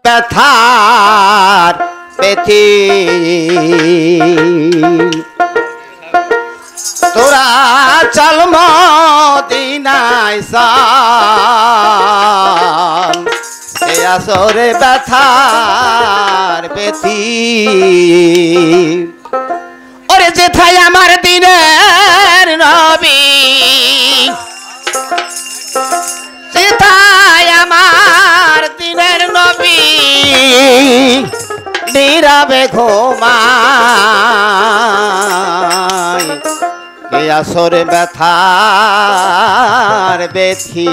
ব্যথার বেথি তোরা চল মদিনায় সাল এ আসরে ব্যথার বেথি ওরে যেথায় আমার দিনের নবী যেথায় আমার দিনের নবী নীরবে ঘুমায় এ আসরে ব্যথার বেথি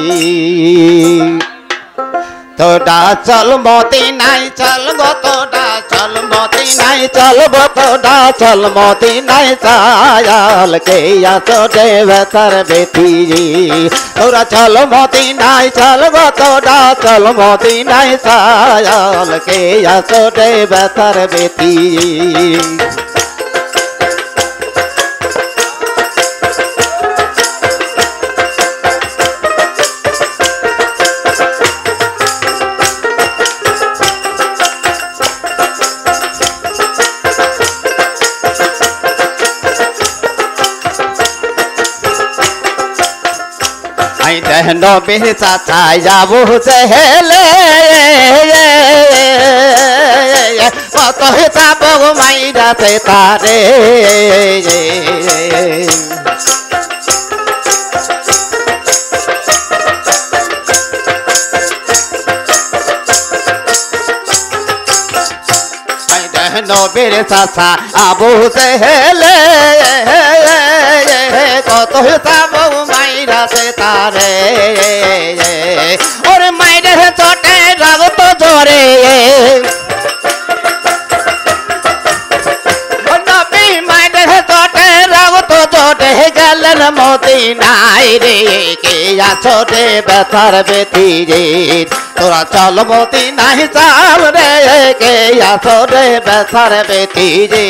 তোডা চল মদিনায় চল গো তোডা চল মদিনায় চল গো তোডা চল মদিনায় চাল কে আসরে ব্যথার বেথি তোরা চল মদিনায় চল গো তোডা চল মদিনায় চাল কে আসরে ব্যথার বেথি নবীর চাচাই যাবো হেলে কত যাবো মাইরাতে তারে নবীর চাচা আবু হেলে কত যাবো মাইরাতে তারে ওরে মাইরে চটে রাগত জোরে নবী মাইরে চটে রাগত জোরে গেলেন মদিনায় রে কে আছো রে ব্যথার বেথি রে তোরা চল মদিনায় চাল রে কে আছো রে ব্যথার বেথি রে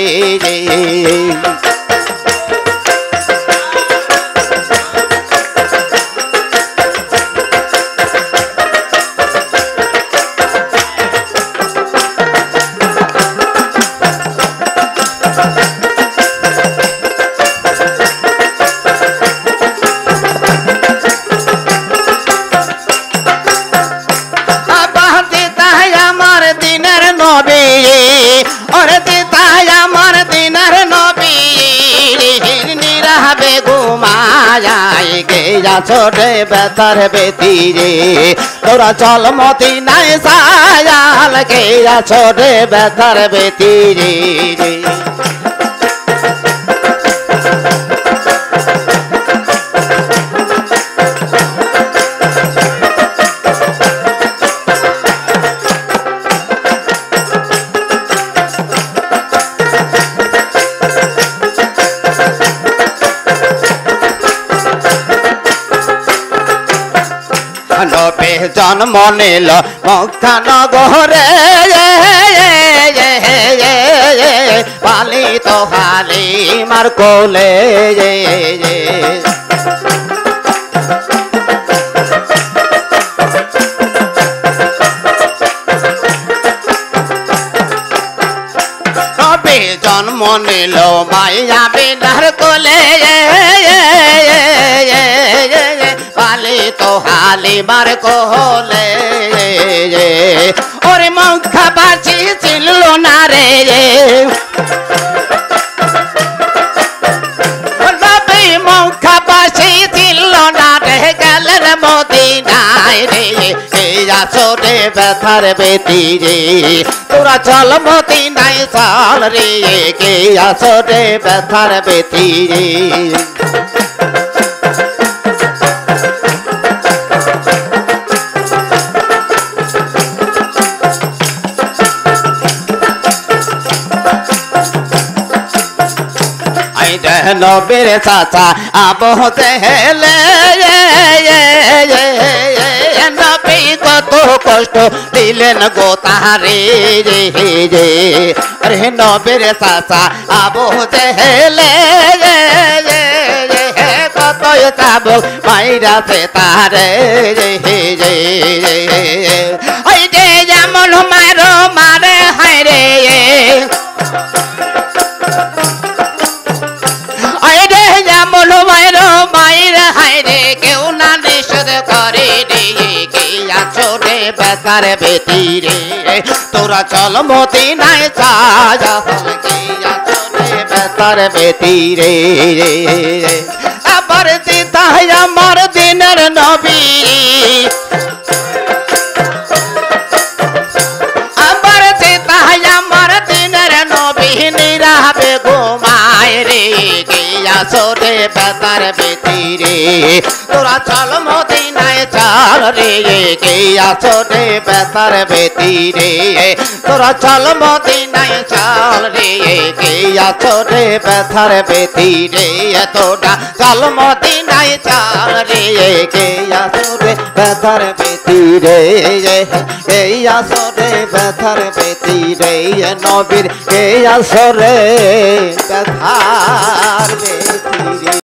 ছোটে ব্যথার বেথি রে তোরা চল মদিনায় চাল কে ছোটে ব্যথার বেথি রে নবে জন্ম নিল মক্কা নগরে পালিত হালিমার কোলে নবে জন্ম নিল মাইয়া বিনার কোলে পালিত হালিমার কোলে ওরে মক্কা বাসি ছিল না রে নবী মক্কা বাসি ছিল না রে গেলেন মদিনায় রে আছো রে ব্যথার বেথি রে তোরা চল মদিনায় চাল রে কে আছো রে ব্যথার বেথি রে নবীর চাচা আবু হেলে নবী কত কষ্ট দিলেন গো তাহারে রে নবীর চাচা আবু হেলে কত চাবো মাইরাতে তারে রে যেমন মার কে আছো রে ব্যথার বেতি রে তোরা চল মদিনায় ছায়া কে আছো রে ব্যথার বেতি রে আবার দিদাই আমার দিনের নবী আবার দিদাই আমার দিনের নবী নিরাবে ঘুমায় রে কে আছো রে ব্যথার বেতি রে তোরা চল মদিনায় চাল রে কে আছো রে ব্যথার বেতি রে তোরা চল মদিনায় চাল রে কে আছো রে ব্যথার বেতি রে তোরা চল মদিনায় চাল রে কে আছো রে ব্যথার বেতি রে কে আছো রে ব্যথার বেতি রে নবীর কে আছো রে ব্যথা